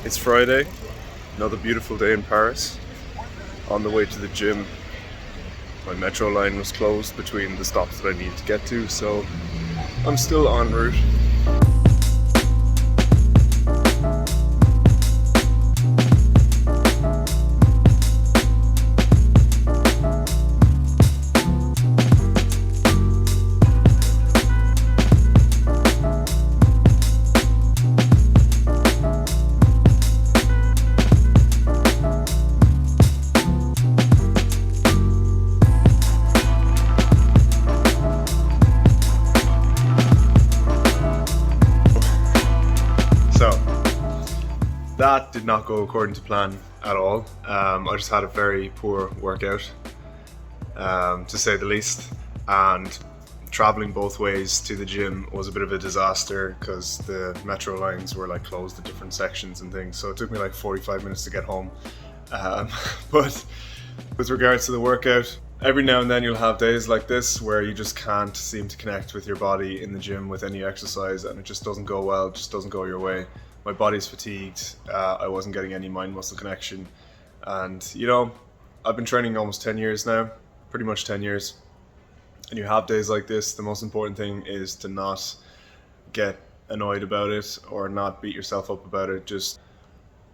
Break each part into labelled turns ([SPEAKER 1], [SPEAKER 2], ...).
[SPEAKER 1] It's Friday, another beautiful day in Paris. On the way to the gym, my metro line was closed between the stops that I needed to get to, so I'm still en route. So, that did not go according to plan at all. I just had a very poor workout, to say the least, and traveling both ways to the gym was a bit of a disaster because the metro lines were like closed at different sections and things, so it took me like 45 minutes to get home. But with regards to the workout, every now and then you'll have days like this where you just can't seem to connect with your body in the gym with any exercise, and it just doesn't go well, it just doesn't go your way. My body's fatigued, I wasn't getting any mind-muscle connection, and you know, I've been training almost 10 years now, pretty much 10 years, and you have days like this. The most important thing is to not get annoyed about it or not beat yourself up about it. Just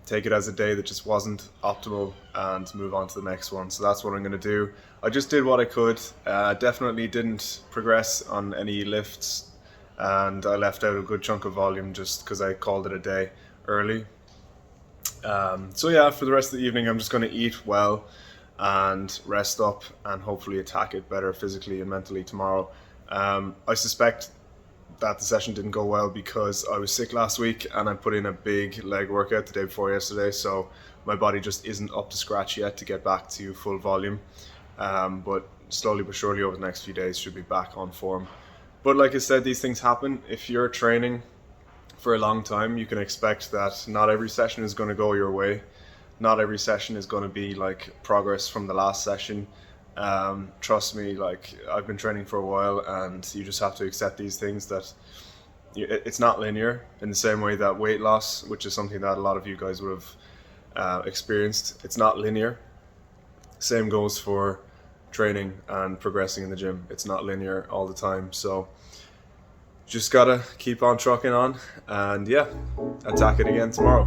[SPEAKER 1] take it as a day that just wasn't optimal and move on to the next one. So that's what I'm going to do. I just did what I could. Definitely didn't progress on any lifts, and I left out a good chunk of volume just because I called it a day early. So yeah, for the rest of the evening I'm just going to eat well and rest up and hopefully attack it better physically and mentally tomorrow. I suspect that the session didn't go well because I was sick last week and I put in a big leg workout the day before yesterday, so my body just isn't up to scratch yet to get back to full volume, but slowly but surely over the next few days should be back on form. But like I said, these things happen. If you're training for a long time, you can expect that not every session is going to go your way. Not every session is going to be like progress from the last session. Trust me, like, I've been training for a while, and you just have to accept these things, that it's not linear in the same way that weight loss, which is something that a lot of you guys would have experienced, it's not linear. Same goes for training and progressing in the gym. It's not linear all the time, so just gotta keep on trucking on and yeah, attack it again tomorrow.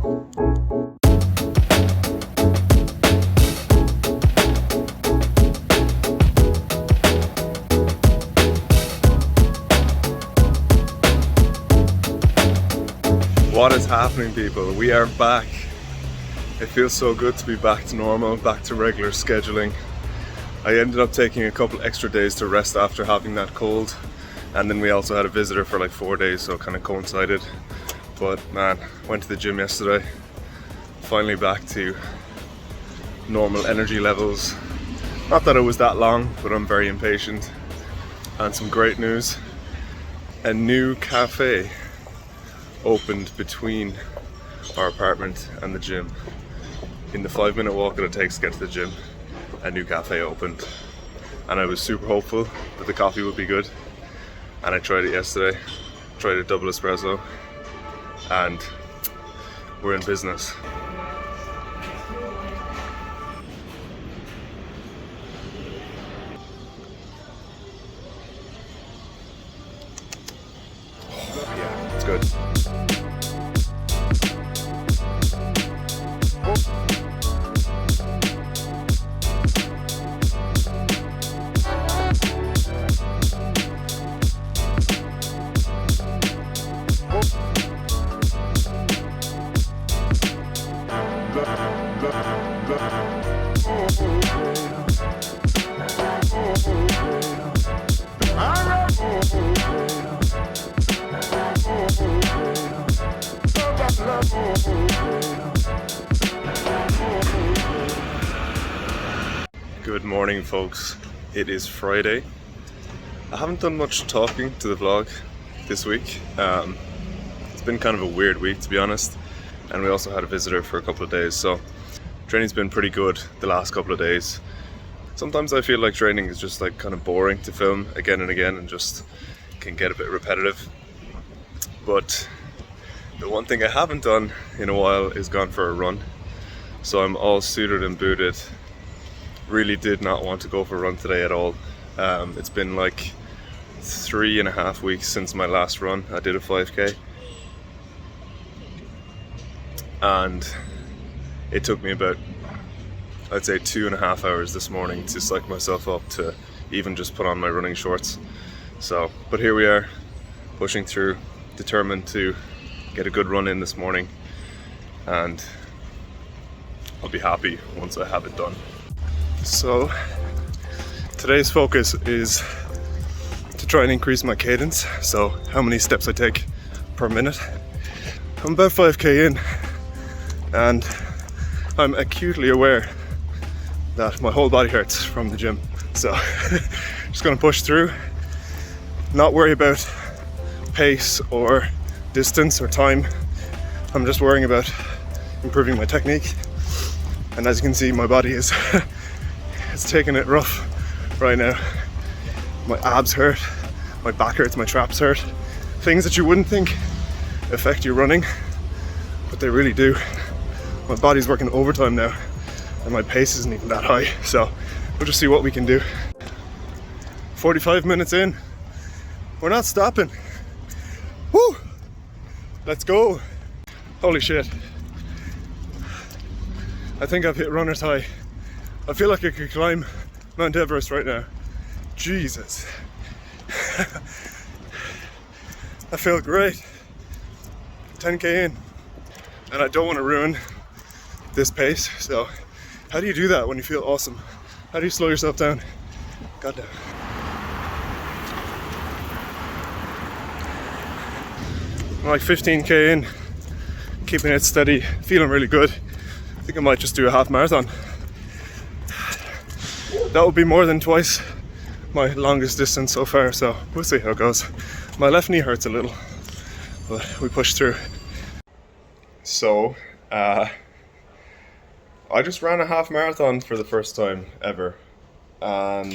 [SPEAKER 1] What is happening, people? We are back. It feels so good to be back to normal, back to regular scheduling. I ended up taking a couple extra days to rest after having that cold, and then we also had a visitor for like 4 days, so it kind of coincided. But man, went to the gym yesterday, finally back to normal energy levels. Not that it was that long, but I'm very impatient. And some great news, a new cafe opened between our apartment and the gym. In the 5-minute walk that it takes to get to the gym, a new cafe opened, and I was super hopeful that the coffee would be good, and I tried it yesterday, tried a double espresso, and we're in business. Yeah, it's good. Good morning, folks. It is Friday. I haven't done much talking to the vlog this week. It's been kind of a weird week, to be honest, and we also had a visitor for a couple of days, so training's been pretty good the last couple of days. Sometimes I feel like training is just like kind of boring to film again and again and just can get a bit repetitive, but The one thing I haven't done in a while is gone for a run. So I'm all suited and booted. Really did not want to go for a run today at all. It's been like 3.5 weeks since my last run. I did a 5k. And it took me about, I'd say 2.5 hours this morning to psych myself up to even just put on my running shorts. So, but here we are, pushing through, determined to get a good run in this morning, and I'll be happy once I have it done. So today's focus is to try and increase my cadence, so how many steps I take per minute. I'm about 5k in, and I'm acutely aware that my whole body hurts from the gym. So just gonna push through, not worry about pace or distance or time. I'm just worrying about improving my technique. And as you can see, my body is it's taking it rough right now. My abs hurt, my back hurts, my traps hurt. Things that you wouldn't think affect your running, but they really do. My body's working overtime now, and my pace isn't even that high, so we'll just see what we can do. 45 minutes in, we're not stopping. Woo! Let's go. Holy shit. I think I've hit runner's high. I feel like I could climb Mount Everest right now. Jesus. I feel great. 10k in, and I don't want to ruin this pace. So how do you do that when you feel awesome? How do you slow yourself down? Goddamn. I'm like 15k in, keeping it steady, feeling really good. I think I might just do a half marathon. That would be more than twice my longest distance so far, so we'll see how it goes. My left knee hurts a little, but we push through. So, I just ran a half marathon for the first time ever, and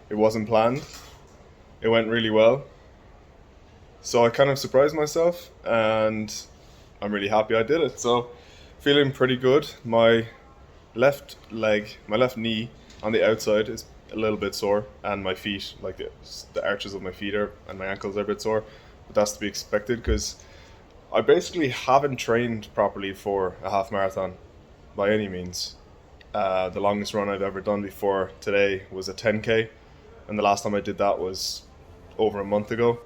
[SPEAKER 1] it wasn't planned. It went really well. So I kind of surprised myself, and I'm really happy I did it. So feeling pretty good. My left knee on the outside is a little bit sore, and my feet, like the arches of my feet and my ankles are a bit sore, but that's to be expected because I basically haven't trained properly for a half marathon by any means. The longest run I've ever done before today was a 10k, and the last time I did that was over a month ago.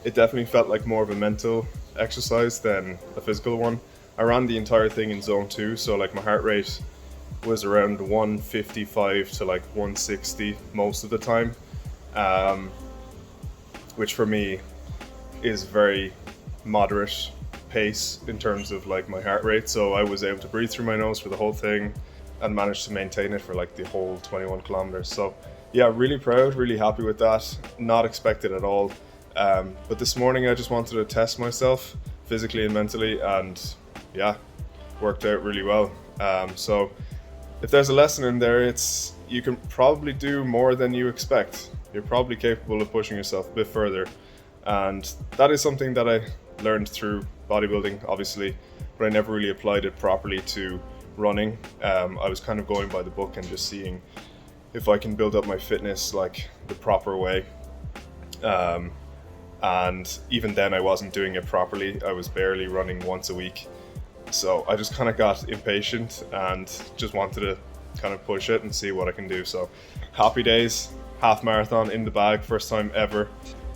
[SPEAKER 1] It definitely felt like more of a mental exercise than a physical one. I ran the entire thing in zone 2, so like my heart rate was around 155 to like 160 most of the time, which for me is very moderate pace in terms of like my heart rate. So I was able to breathe through my nose for the whole thing and managed to maintain it for like the whole 21 kilometers. So yeah, really proud, really happy with that. Not expected at all. But this morning I just wanted to test myself physically and mentally, and yeah, worked out really well. So if there's a lesson in there, it's you can probably do more than you expect. You're probably capable of pushing yourself a bit further, and that is something that I learned through bodybuilding, obviously, but I never really applied it properly to running. I was kind of going by the book and just seeing if I can build up my fitness like the proper way. And even then I wasn't doing it properly. I was barely running once a week. So I just kind of got impatient and just wanted to kind of push it and see what I can do. So happy days, half marathon in the bag, first time ever.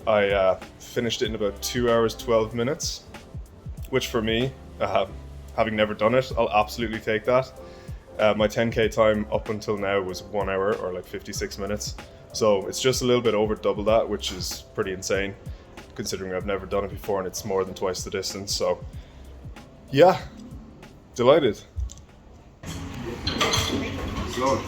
[SPEAKER 1] I finished it in about 2 hours, 12 minutes, which for me, having never done it, I'll absolutely take that. My 10k time up until now was 1 hour or like 56 minutes. So it's just a little bit over double that, which is pretty insane considering I've never done it before and it's more than twice the distance. So yeah, delighted. Slow.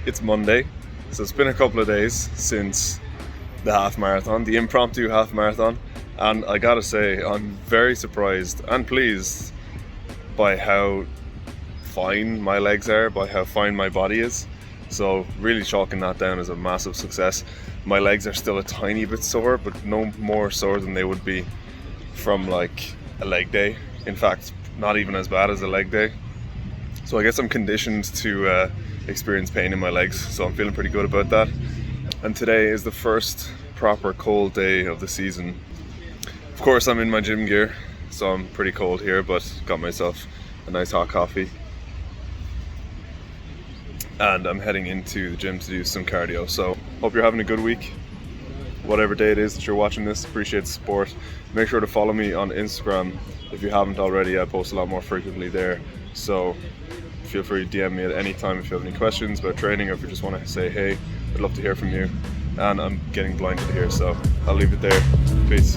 [SPEAKER 1] It's Monday, so it's been a couple of days since the half marathon, the impromptu half marathon. And I gotta say, I'm very surprised and pleased by how fine my legs are, by how fine my body is. So really chalking that down as a massive success. My legs are still a tiny bit sore, but no more sore than they would be from like a leg day. In fact, not even as bad as a leg day. So I guess I'm conditioned to experience pain in my legs, so I'm feeling pretty good about that. And today is the first proper cold day of the season. Of course, I'm in my gym gear, so I'm pretty cold here, but got myself a nice hot coffee. And I'm heading into the gym to do some cardio. So hope you're having a good week. Whatever day it is that you're watching this, appreciate the support. Make sure to follow me on Instagram if you haven't already. I post a lot more frequently there. So feel free to DM me at any time if you have any questions about training, or if you just want to say hey. I'd love to hear from you. And I'm getting blinded here, so I'll leave it there. Peace.